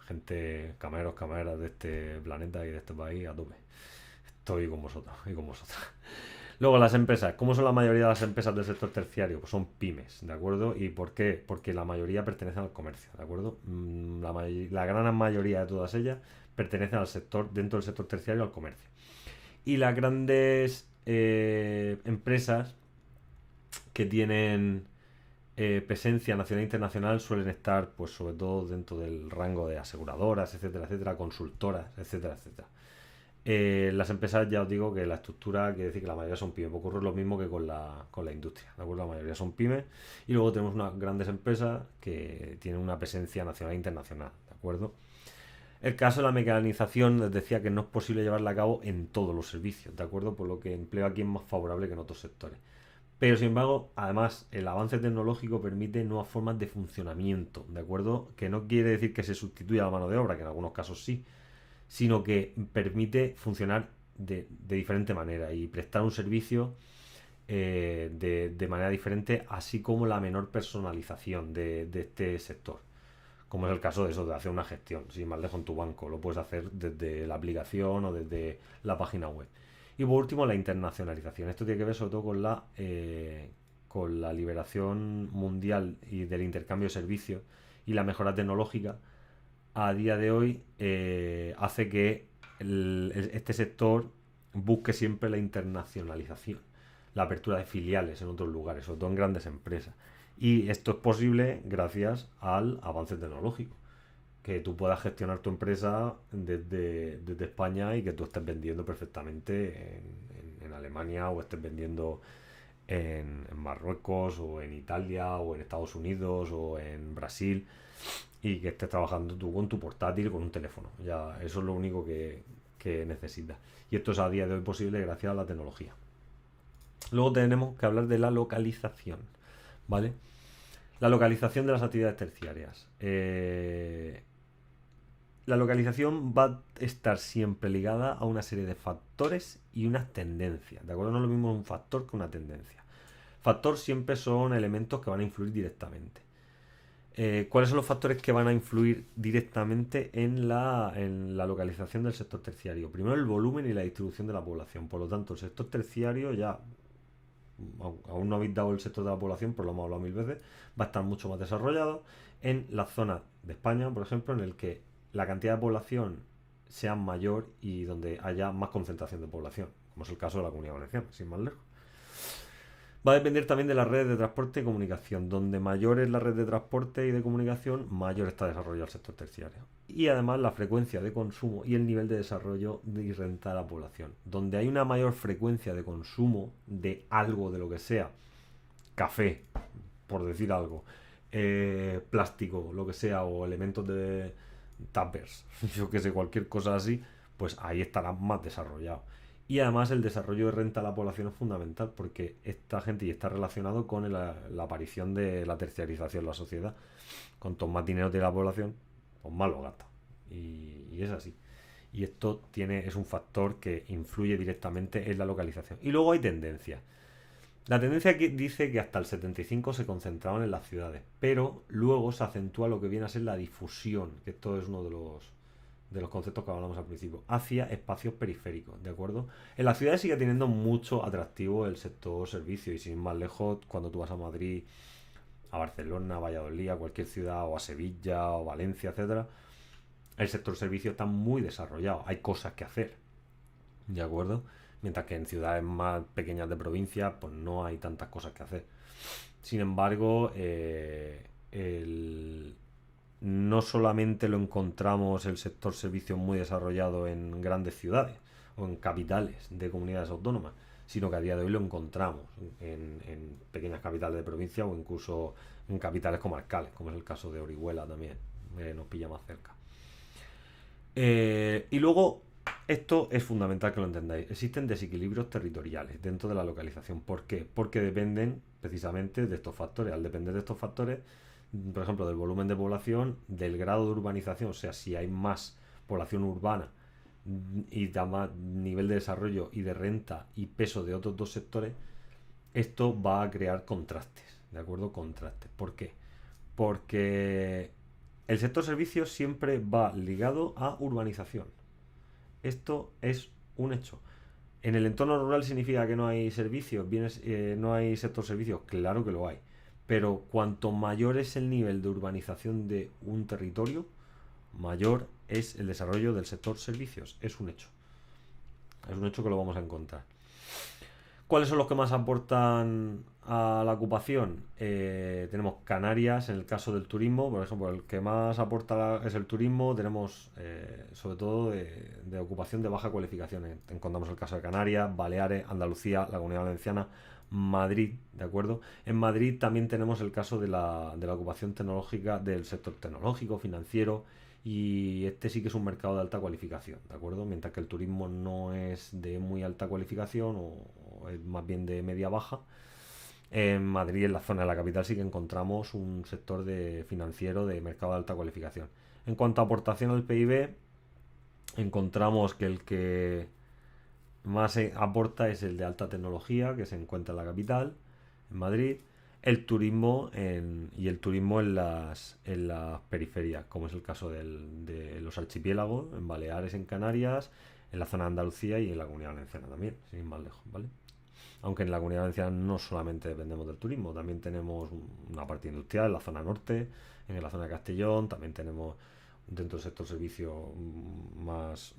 S1: Gente, camareros, camareras de este planeta y de este país, a tope. Estoy con vosotros y con vosotras. Luego las empresas. ¿Cómo son la mayoría de las empresas del sector terciario? Pues son pymes, ¿de acuerdo? ¿Y por qué? Porque la mayoría pertenecen al comercio, ¿de acuerdo? La gran mayoría de todas ellas pertenecen al sector, dentro del sector terciario, al comercio. Y las grandes empresas que tienen presencia nacional e internacional suelen estar, pues sobre todo dentro del rango de aseguradoras, etcétera, etcétera, consultoras, etcétera, etcétera. Las empresas, ya os digo que la estructura quiere decir que la mayoría son pymes. Ocurre lo mismo que con la industria, ¿de acuerdo? La mayoría son pymes y luego tenemos unas grandes empresas que tienen una presencia nacional e internacional, ¿de acuerdo? El caso de la mecanización les decía que no es posible llevarla a cabo en todos los servicios, ¿de acuerdo? Por lo que el empleo aquí es más favorable que en otros sectores. Pero sin embargo, además, el avance tecnológico permite nuevas formas de funcionamiento, ¿de acuerdo? Que no quiere decir que se sustituya la mano de obra, que en algunos casos sí, sino que permite funcionar de diferente manera y prestar un servicio de manera diferente, así como la menor personalización de este sector. Como es el caso de eso, de hacer una gestión, sin más lejos en tu banco. Lo puedes hacer desde la aplicación o desde la página web. Y por último, la internacionalización. Esto tiene que ver sobre todo con la liberación mundial y del intercambio de servicios y la mejora tecnológica. A día de hoy hace que este sector busque siempre la internacionalización, la apertura de filiales en otros lugares, sobre todo en grandes empresas. Y esto es posible gracias al avance tecnológico. Que tú puedas gestionar tu empresa desde España y que tú estés vendiendo perfectamente en Alemania o estés vendiendo en Marruecos o en Italia o en Estados Unidos o en Brasil y que estés trabajando tú con tu portátil, con un teléfono. Ya, eso es lo único que necesitas. Y esto es a día de hoy posible gracias a la tecnología. Luego tenemos que hablar de la localización, ¿vale? La localización de las actividades terciarias. La localización va a estar siempre ligada a una serie de factores y unas tendencias, ¿de acuerdo? No es lo mismo un factor que una tendencia. Factor siempre son elementos que van a influir directamente. ¿Cuáles son los factores que van a influir directamente en la localización del sector terciario? Primero, el volumen y la distribución de la población. Por lo tanto, el sector terciario ya, aún no habéis dado el sector de la población, pero lo hemos hablado mil veces, va a estar mucho más desarrollado en las zonas de España, por ejemplo, en el que la cantidad de población sea mayor y donde haya más concentración de población, como es el caso de la Comunidad Valenciana, sin más lejos. Va a depender también de las redes de transporte y comunicación. Donde mayor es la red de transporte y de comunicación, mayor está desarrollado el sector terciario. Y además la frecuencia de consumo y el nivel de desarrollo y renta de la población. Donde hay una mayor frecuencia de consumo de algo, de lo que sea, café, por decir algo, plástico, lo que sea, o elementos de tuppers, yo que sé, cualquier cosa así, pues ahí estará más desarrollado. Y además el desarrollo de renta a la población es fundamental porque esta gente y está relacionado con la aparición de la terciarización de la sociedad. Cuanto más dinero tiene la población, pues más lo gasta. Y es así. Y esto es un factor que influye directamente en la localización. Y luego hay tendencias. La tendencia aquí dice que hasta el 75 se concentraban en las ciudades, pero luego se acentúa lo que viene a ser la difusión, que esto es uno de los conceptos que hablamos al principio, hacia espacios periféricos, ¿de acuerdo? En las ciudades sigue teniendo mucho atractivo el sector servicio y sin ir más lejos, cuando tú vas a Madrid, a Barcelona, a Valladolid, a cualquier ciudad, o a Sevilla, o Valencia, etcétera, el sector servicio está muy desarrollado, hay cosas que hacer, ¿de acuerdo? Mientras que en ciudades más pequeñas de provincia, pues no hay tantas cosas que hacer. Sin embargo, no solamente lo encontramos el sector servicios muy desarrollado en grandes ciudades o en capitales de comunidades autónomas, sino que a día de hoy lo encontramos en pequeñas capitales de provincia o incluso en capitales comarcales, como es el caso de Orihuela también, nos pilla más cerca. Y luego, esto es fundamental que lo entendáis. Existen desequilibrios territoriales dentro de la localización. ¿Por qué? Porque dependen precisamente de estos factores. Al depender de estos factores, por ejemplo, del volumen de población, del grado de urbanización, o sea, si hay más población urbana y da más nivel de desarrollo y de renta y peso de otros dos sectores, esto va a crear contrastes, ¿de acuerdo? Contrastes. ¿Por qué? Porque el sector servicios siempre va ligado a urbanización. Esto es un hecho. ¿En el entorno rural significa que no hay servicios? ¿No hay sector servicios? Claro que lo hay. Pero cuanto mayor es el nivel de urbanización de un territorio, mayor es el desarrollo del sector servicios. Es un hecho. Es un hecho que lo vamos a encontrar. ¿Cuáles son los que más aportan a la ocupación? Tenemos Canarias, en el caso del turismo, por ejemplo, el que más aporta es el turismo. Tenemos sobre todo de ocupación de baja cualificación. Encontramos el caso de Canarias, Baleares, Andalucía, la Comunidad Valenciana, Madrid, ¿de acuerdo? En Madrid también tenemos el caso de la ocupación tecnológica del sector tecnológico, financiero, y este sí que es un mercado de alta cualificación, ¿de acuerdo? Mientras que el turismo no es de muy alta cualificación o es más bien de media baja. En Madrid, en la zona de la capital, sí que encontramos un sector de financiero de mercado de alta cualificación. En cuanto a aportación al PIB, encontramos que el que más aporta es el de alta tecnología, que se encuentra en la capital, en Madrid, y el turismo en las periferias, como es el caso de los archipiélagos, en Baleares, en Canarias, en la zona de Andalucía y en la Comunidad Valenciana también, sin ir más lejos, ¿vale? Aunque en la Comunidad Valenciana no solamente dependemos del turismo, también tenemos una parte industrial en la zona norte, en la zona de Castellón, también tenemos dentro del sector servicio más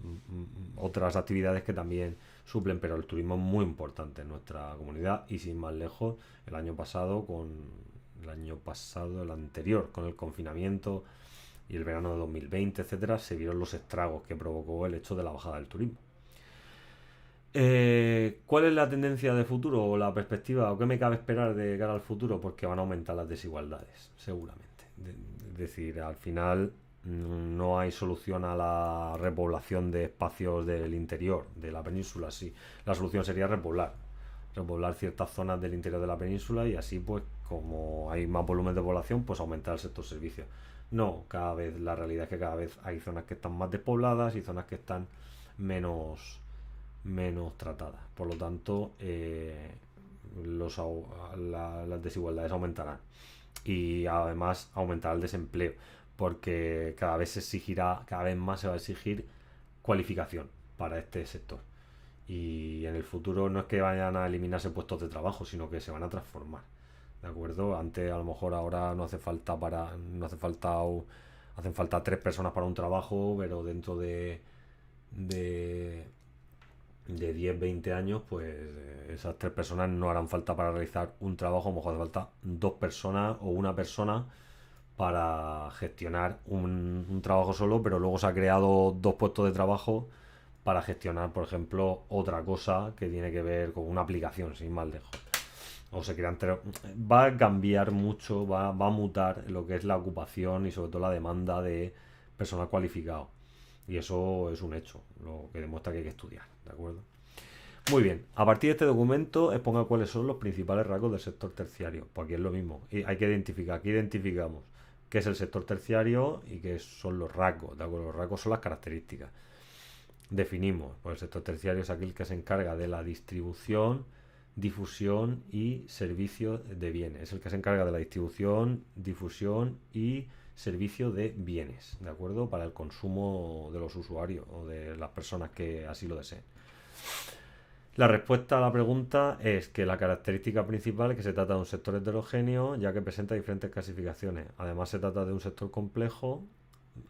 S1: otras actividades que también suplen, pero el turismo es muy importante en nuestra comunidad y sin más lejos, el anterior, con el confinamiento y el verano de 2020, etcétera, se vieron los estragos que provocó el hecho de la bajada del turismo. ¿Cuál es la tendencia de futuro o la perspectiva o qué me cabe esperar de cara al futuro? Pues que van a aumentar las desigualdades, seguramente. Es decir, al final no hay solución a la repoblación de espacios del interior, de la península, sí. La solución sería repoblar ciertas zonas del interior de la península y así, pues, como hay más volumen de población, pues aumentar el sector servicios. No, la realidad es que cada vez hay zonas que están más despobladas y zonas que están menos tratadas. Por lo tanto, las desigualdades aumentarán y además aumentará el desempleo porque cada vez más se va a exigir cualificación para este sector y en el futuro no es que vayan a eliminarse puestos de trabajo, sino que se van a transformar, ¿de acuerdo? Antes, a lo mejor ahora hacen falta 3 personas para un trabajo, pero dentro de 10 20 años, pues esas 3 personas no harán falta para realizar un trabajo, a lo mejor hace falta 2 personas o una persona para gestionar un trabajo solo, pero luego se ha creado 2 puestos de trabajo para gestionar, por ejemplo, otra cosa que tiene que ver con una aplicación, sin más lejos. o se crean va a cambiar mucho, va a mutar lo que es la ocupación y sobre todo la demanda de personal cualificado. Y eso es un hecho, lo que demuestra que hay que estudiar, ¿de acuerdo? Muy bien, a partir de este documento exponga cuáles son los principales rasgos del sector terciario. Pues aquí es lo mismo, y hay que identificar, aquí identificamos qué es el sector terciario y qué son los rasgos, ¿de acuerdo? Los rasgos son las características. Definimos, pues el sector terciario es aquel que se encarga de la distribución, difusión y servicio de bienes. Es el que se encarga de la distribución, difusión y servicio de bienes, ¿de acuerdo? Para el consumo de los usuarios o de las personas que así lo deseen. La respuesta a la pregunta es que la característica principal es que se trata de un sector heterogéneo, ya que presenta diferentes clasificaciones. Además, se trata de un sector complejo,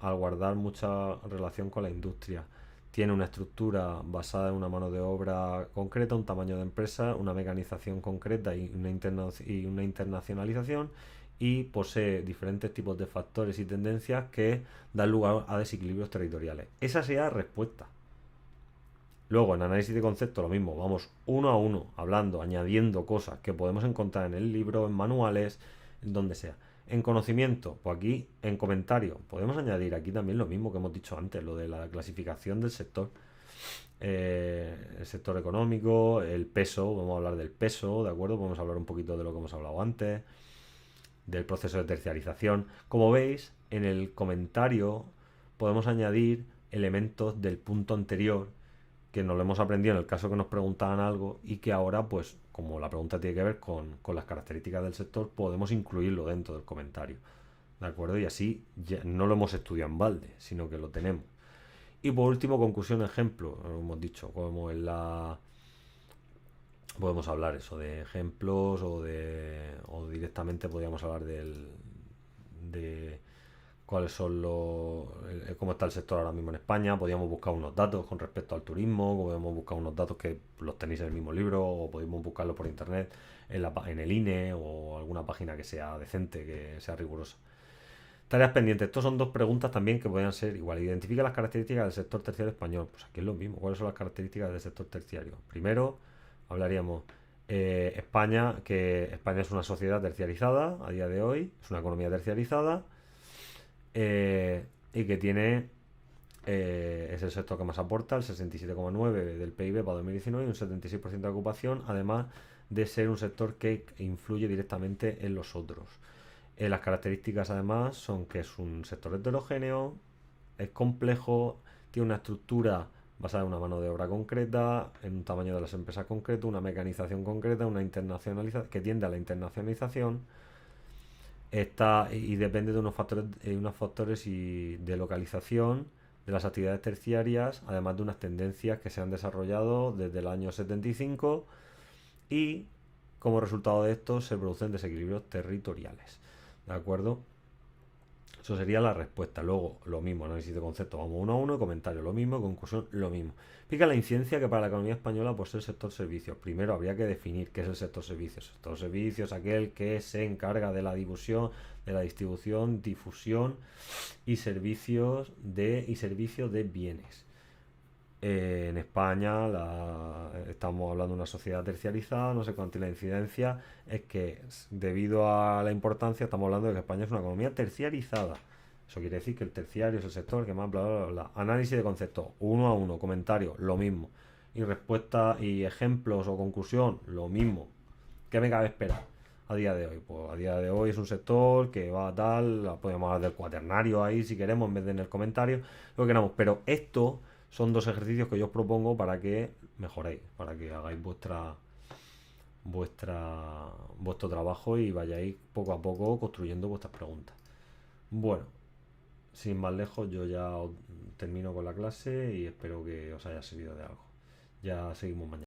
S1: al guardar mucha relación con la industria. Tiene una estructura basada en una mano de obra concreta, un tamaño de empresa, una mecanización concreta y una internacionalización, y posee diferentes tipos de factores y tendencias que dan lugar a desequilibrios territoriales. Esa sería la respuesta. Luego, en análisis de concepto, lo mismo, vamos uno a uno, hablando, añadiendo cosas que podemos encontrar en el libro, en manuales, en donde sea. En conocimiento, pues aquí en comentario, podemos añadir aquí también lo mismo que hemos dicho antes, lo de la clasificación del sector. El sector económico, el peso, vamos a hablar del peso, ¿de acuerdo? Podemos hablar un poquito de lo que hemos hablado antes, del proceso de terciarización. Como veis, en el comentario podemos añadir elementos del punto anterior que nos lo hemos aprendido en el caso que nos preguntaban algo y que ahora, pues, como la pregunta tiene que ver con las características del sector, podemos incluirlo dentro del comentario. ¿De acuerdo? Y así ya no lo hemos estudiado en balde, sino que lo tenemos. Y por último, conclusión, ejemplo. Hemos dicho, como en la... Podemos hablar eso de ejemplos o directamente podríamos hablar de cuáles son cómo está el sector ahora mismo en España. Podríamos buscar unos datos con respecto al turismo, podemos buscar unos datos que los tenéis en el mismo libro, o podemos buscarlo por internet en el INE o alguna página que sea decente, que sea rigurosa. Tareas pendientes. Estos son dos preguntas también que podrían ser igual. Identifica las características del sector terciario español. Pues aquí es lo mismo. ¿Cuáles son las características del sector terciario? Primero, hablaríamos España, que España es una sociedad terciarizada a día de hoy, es una economía terciarizada, y que tiene es el sector que más aporta, el 67,9% del PIB para 2019 y un 76% de ocupación, además de ser un sector que influye directamente en los otros. Las características además son que es un sector heterogéneo, es complejo, tiene una estructura basada en una mano de obra concreta, en un tamaño de las empresas concreto, una mecanización concreta, una internacionalización que tiende a la internacionalización, está y depende de unos factores y de localización de las actividades terciarias, además de unas tendencias que se han desarrollado desde el año 75 y como resultado de esto se producen desequilibrios territoriales. ¿De acuerdo? Eso sería la respuesta. Luego, lo mismo, análisis de concepto, vamos uno a uno, comentario, lo mismo, conclusión, lo mismo. Explica la incidencia que para la economía española posee el sector servicios. Primero habría que definir qué es el sector servicios. El sector servicios es aquel que se encarga de la distribución, difusión y servicios de bienes. En España estamos hablando de una sociedad terciarizada, no sé cuánto, y la incidencia es que debido a la importancia estamos hablando de que España es una economía terciarizada. Eso quiere decir que el terciario es el sector que más bla bla bla. Análisis de conceptos, uno a uno, comentario, lo mismo. Y respuesta y ejemplos o conclusión, lo mismo. ¿Qué me cabe esperar a día de hoy? Pues a día de hoy es un sector que va a tal, podemos hablar del cuaternario ahí si queremos en vez de en el comentario, lo que queramos, pero esto son dos ejercicios que yo os propongo para que mejoréis, para que hagáis vuestro trabajo y vayáis poco a poco construyendo vuestras preguntas. Bueno, sin más lejos, yo ya termino con la clase y espero que os haya servido de algo. Ya seguimos mañana.